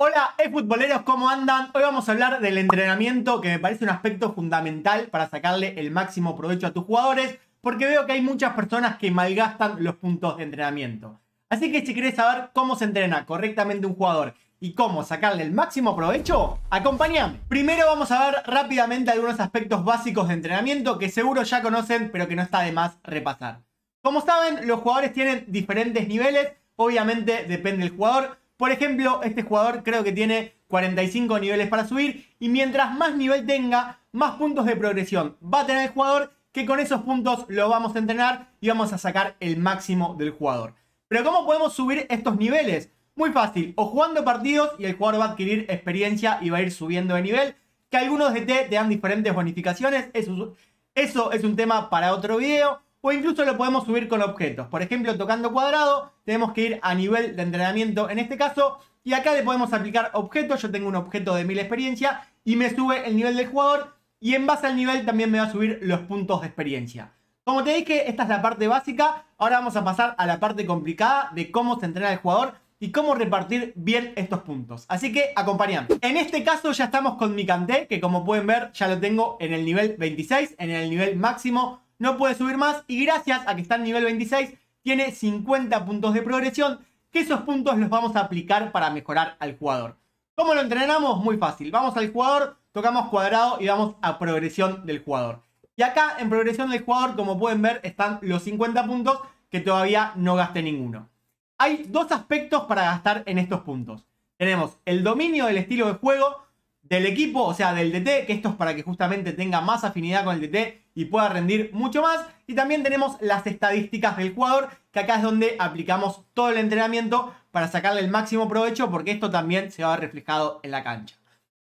Hola, futboleros, ¿cómo andan? Hoy vamos a hablar del entrenamiento, que me parece un aspecto fundamental para sacarle el máximo provecho a tus jugadores, porque veo que hay muchas personas que malgastan los puntos de entrenamiento. Así que si querés saber cómo se entrena correctamente un jugador y cómo sacarle el máximo provecho, acompáñame. Primero vamos a ver rápidamente algunos aspectos básicos de entrenamiento que seguro ya conocen, pero que no está de más repasar. Como saben, los jugadores tienen diferentes niveles, obviamente depende del jugador. Por ejemplo, este jugador creo que tiene 45 niveles para subir y mientras más nivel tenga, más puntos de progresión va a tener el jugador, que con esos puntos lo vamos a entrenar y vamos a sacar el máximo del jugador. Pero ¿cómo podemos subir estos niveles? Muy fácil, o jugando partidos y el jugador va a adquirir experiencia y va a ir subiendo de nivel, que algunos DT te dan diferentes bonificaciones, eso es un tema para otro video. O incluso lo podemos subir con objetos. Por ejemplo, tocando cuadrado, tenemos que ir a nivel de entrenamiento en este caso. Y acá le podemos aplicar objetos. Yo tengo un objeto de 1000 experiencia y me sube el nivel del jugador. Y en base al nivel también me va a subir los puntos de experiencia. Como te dije, esta es la parte básica. Ahora vamos a pasar a la parte complicada de cómo se entrena el jugador y cómo repartir bien estos puntos. Así que acompáñame. En este caso ya estamos con mi Kanté, que como pueden ver ya lo tengo en el nivel 26, en el nivel máximo. No puede subir más y gracias a que está en nivel 26 tiene 50 puntos de progresión, que esos puntos los vamos a aplicar para mejorar al jugador. ¿Cómo lo entrenamos? Muy fácil. Vamos al jugador, tocamos cuadrado y vamos a progresión del jugador. Y acá en progresión del jugador, como pueden ver, están los 50 puntos que todavía no gasté ninguno. Hay dos aspectos para gastar en estos puntos. Tenemos el dominio del estilo de juego del equipo, o sea, del DT, que esto es para que justamente tenga más afinidad con el DT y pueda rendir mucho más. Y también tenemos las estadísticas del jugador, que acá es donde aplicamos todo el entrenamiento para sacarle el máximo provecho, porque esto también se va a ver reflejado en la cancha.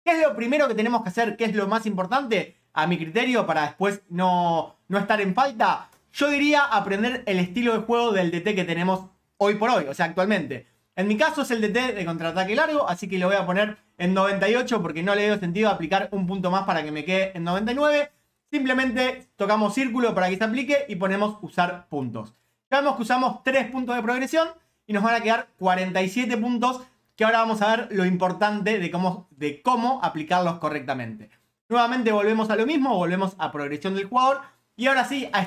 ¿Qué es lo primero que tenemos que hacer? ¿Qué es lo más importante a mi criterio para después no estar en falta? Yo diría aprender el estilo de juego del DT que tenemos hoy por hoy, o sea, actualmente. En mi caso es el DT de contraataque largo, así que lo voy a poner en 98 porque no le veo sentido aplicar un punto más para que me quede en 99. Simplemente tocamos círculo para que se aplique y ponemos usar puntos. Ya vemos que usamos 3 puntos de progresión y nos van a quedar 47 puntos, que ahora vamos a ver lo importante de cómo aplicarlos correctamente. Nuevamente volvemos a lo mismo, volvemos a progresión del jugador y ahora sí a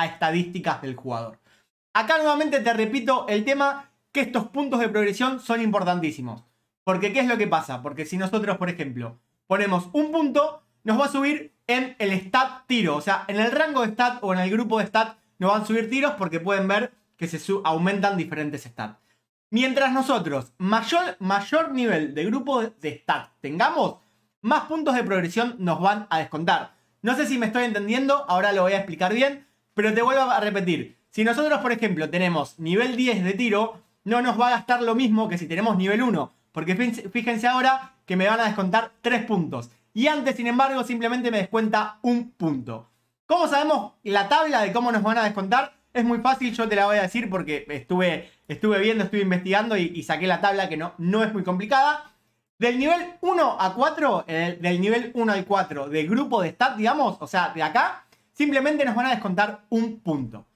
estadísticas del jugador. Acá nuevamente te repito el tema, que estos puntos de progresión son importantísimos. Porque ¿qué es lo que pasa? Porque si nosotros, por ejemplo, ponemos un punto, nos va a subir en el stat tiro. O sea, en el rango de stat o en el grupo de stat nos van a subir tiros, porque pueden ver que aumentan diferentes stats. Mientras nosotros mayor nivel de grupo de stat tengamos, más puntos de progresión nos van a descontar. No sé si me estoy entendiendo, ahora lo voy a explicar bien, pero te vuelvo a repetir. Si nosotros, por ejemplo, tenemos nivel 10 de tiro, no nos va a gastar lo mismo que si tenemos nivel 1. Porque fíjense ahora que me van a descontar 3 puntos. Y antes, sin embargo, simplemente me descuenta un punto. ¿Cómo sabemos la tabla de cómo nos van a descontar? Es muy fácil, yo te la voy a decir porque estuve viendo, estuve investigando y saqué la tabla, que no es muy complicada. Del nivel 1 a 4, del nivel 1 al 4 de grupo de stat, digamos, o sea, de acá, simplemente nos van a descontar un punto.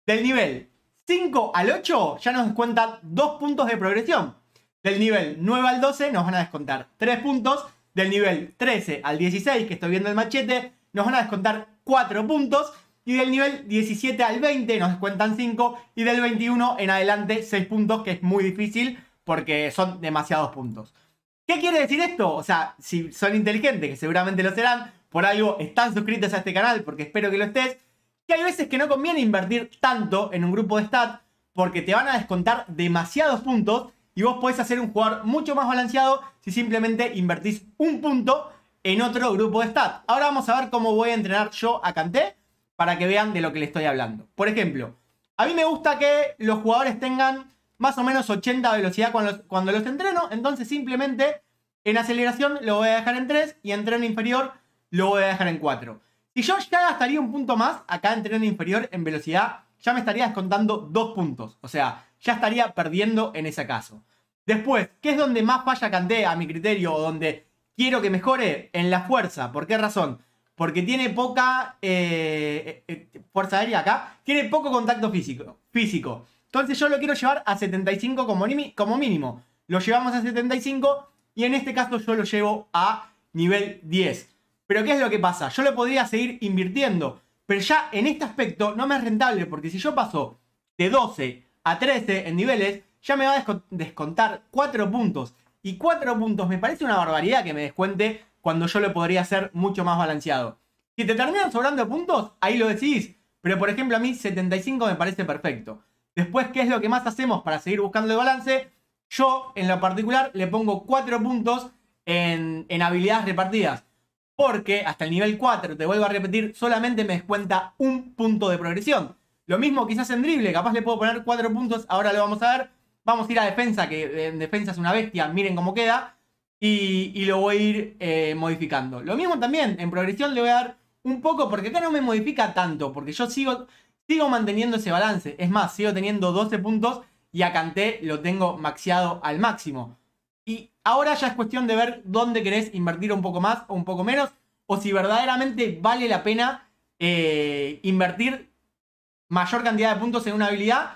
Del nivel 5 al 8 ya nos descuentan 2 puntos de progresión. Del nivel 9 al 12 nos van a descontar 3 puntos. Del nivel 13 al 16, que estoy viendo el machete, nos van a descontar 4 puntos. Y del nivel 17 al 20 nos descuentan 5. Y del 21 en adelante 6 puntos, que es muy difícil porque son demasiados puntos. ¿Qué quiere decir esto? O sea, si son inteligentes, que seguramente lo serán, por algo están suscritos a este canal, porque espero que lo estés, que hay veces que no conviene invertir tanto en un grupo de stat porque te van a descontar demasiados puntos y vos podés hacer un jugador mucho más balanceado si simplemente invertís un punto en otro grupo de stat. Ahora vamos a ver cómo voy a entrenar yo a Kanté para que vean de lo que les estoy hablando. Por ejemplo, a mí me gusta que los jugadores tengan más o menos 80 de velocidad cuando los entreno, entonces simplemente en aceleración lo voy a dejar en 3 y en tren inferior lo voy a dejar en 4. Si yo ya gastaría un punto más acá en tren inferior en velocidad, ya me estaría descontando 2 puntos. O sea, ya estaría perdiendo en ese caso. Después, ¿qué es donde más falla Kanté a mi criterio o donde quiero que mejore? En la fuerza. ¿Por qué razón? Porque tiene poca fuerza aérea acá. Tiene poco contacto físico. Entonces yo lo quiero llevar a 75 como mínimo. Lo llevamos a 75 y en este caso yo lo llevo a nivel 10. Pero ¿qué es lo que pasa? Yo lo podría seguir invirtiendo, pero ya en este aspecto no me es rentable, porque si yo paso de 12 a 13 en niveles, ya me va a descontar 4 puntos. Y 4 puntos me parece una barbaridad que me descuente cuando yo lo podría hacer mucho más balanceado. Si te terminan sobrando puntos, ahí lo decidís. Pero por ejemplo a mí 75 me parece perfecto. Después, ¿qué es lo que más hacemos para seguir buscando el balance? Yo, en lo particular, le pongo 4 puntos en habilidades repartidas. Porque hasta el nivel 4, te vuelvo a repetir, solamente me descuenta un punto de progresión. Lo mismo quizás en drible, capaz le puedo poner 4 puntos, ahora lo vamos a ver. Vamos a ir a defensa, que en defensa es una bestia, miren cómo queda. Y lo voy a ir modificando. Lo mismo también, en progresión le voy a dar un poco, porque acá no me modifica tanto, porque yo sigo manteniendo ese balance. Es más, sigo teniendo 12 puntos y a Kanté lo tengo maxeado al máximo. Y ahora ya es cuestión de ver dónde querés invertir un poco más o un poco menos, o si verdaderamente vale la pena invertir mayor cantidad de puntos en una habilidad,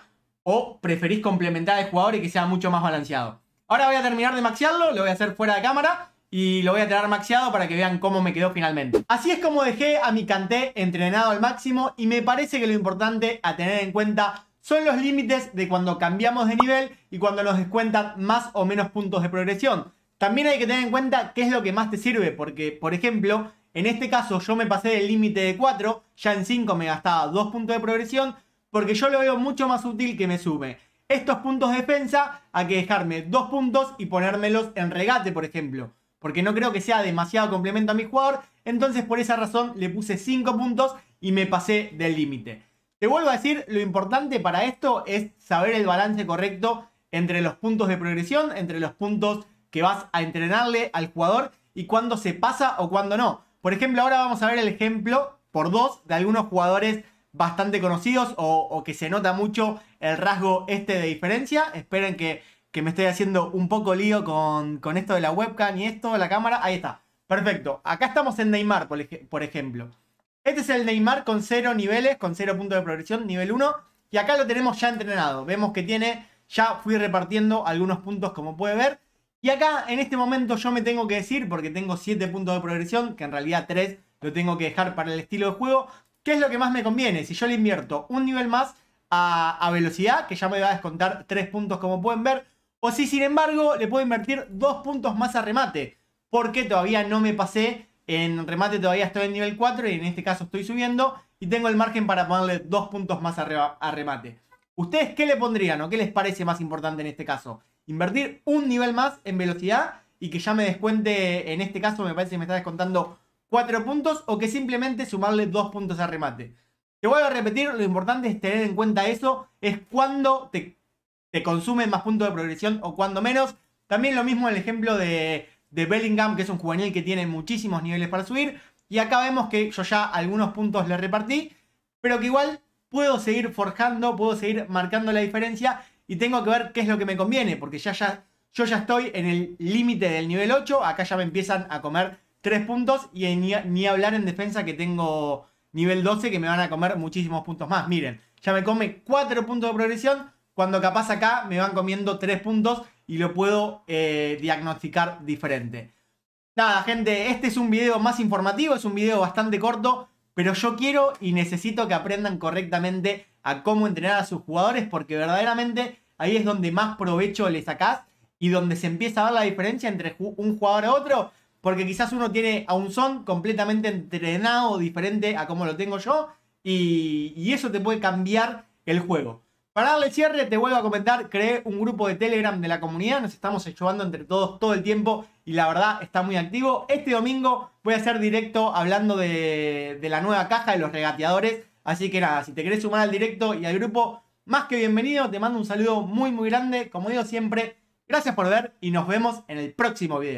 o preferís complementar al jugador y que sea mucho más balanceado. Ahora voy a terminar de maxearlo, lo voy a hacer fuera de cámara y lo voy a tener maxeado para que vean cómo me quedó finalmente. Así es como dejé a mi Kanté entrenado al máximo, y me parece que lo importante a tener en cuenta son los límites de cuando cambiamos de nivel y cuando nos descuentan más o menos puntos de progresión. También hay que tener en cuenta qué es lo que más te sirve, porque, por ejemplo, en este caso yo me pasé del límite de 4, ya en 5 me gastaba 2 puntos de progresión, porque yo lo veo mucho más útil que me sume estos puntos de defensa a que dejarme 2 puntos y ponérmelos en regate, por ejemplo. Porque no creo que sea demasiado complemento a mi jugador, entonces por esa razón le puse 5 puntos y me pasé del límite. Te vuelvo a decir, lo importante para esto es saber el balance correcto entre los puntos de progresión, entre los puntos que vas a entrenarle al jugador y cuándo se pasa o cuándo no. Por ejemplo, ahora vamos a ver el ejemplo por 2 de algunos jugadores bastante conocidos o que se nota mucho el rasgo este de diferencia. Esperen que me estoy haciendo un poco lío con esto de la webcam y esto de la cámara. Ahí está, perfecto. Acá estamos en Neymar, por ejemplo. Este es el Neymar con 0 niveles, con 0 puntos de progresión, nivel 1. Y acá lo tenemos ya entrenado. Vemos que tiene, ya fui repartiendo algunos puntos como puede ver. Y acá en este momento yo me tengo que decir, porque tengo 7 puntos de progresión, que en realidad 3 lo tengo que dejar para el estilo de juego, ¿qué es lo que más me conviene? Si yo le invierto un nivel más a velocidad, que ya me va a descontar 3 puntos como pueden ver. O si sin embargo le puedo invertir 2 puntos más a remate, porque todavía no me pasé. En remate todavía estoy en nivel 4 y en este caso estoy subiendo y tengo el margen para ponerle 2 puntos más a remate. ¿Ustedes qué le pondrían o qué les parece más importante en este caso? ¿Invertir un nivel más en velocidad y que ya me descuente, en este caso me parece que me está descontando 4 puntos, o que simplemente sumarle 2 puntos a remate? Te vuelvo a repetir, lo importante es tener en cuenta eso, es cuando te consumen más puntos de progresión o cuando menos. También lo mismo el ejemplo de Bellingham, que es un juvenil que tiene muchísimos niveles para subir. Y acá vemos que yo ya algunos puntos le repartí, pero que igual puedo seguir forjando, puedo seguir marcando la diferencia. Y tengo que ver qué es lo que me conviene, porque yo ya estoy en el límite del nivel 8. Acá ya me empiezan a comer 3 puntos. Y ni hablar en defensa, que tengo nivel 12, que me van a comer muchísimos puntos más. Miren, ya me come 4 puntos de progresión, cuando capaz acá me van comiendo 3 puntos y lo puedo diagnosticar diferente. Nada, gente, este es un video más informativo, es un video bastante corto, pero yo quiero y necesito que aprendan correctamente a cómo entrenar a sus jugadores, porque verdaderamente ahí es donde más provecho le sacás y donde se empieza a ver la diferencia entre un jugador a otro, porque quizás uno tiene a un Son completamente entrenado diferente a como lo tengo yo, y eso te puede cambiar el juego. Para darle cierre, te vuelvo a comentar, creé un grupo de Telegram de la comunidad, nos estamos ayudando entre todos todo el tiempo y la verdad está muy activo. Este domingo voy a hacer directo hablando de la nueva caja de los regateadores, así que nada, si te querés sumar al directo y al grupo, más que bienvenido, te mando un saludo muy grande, como digo siempre, gracias por ver y nos vemos en el próximo video.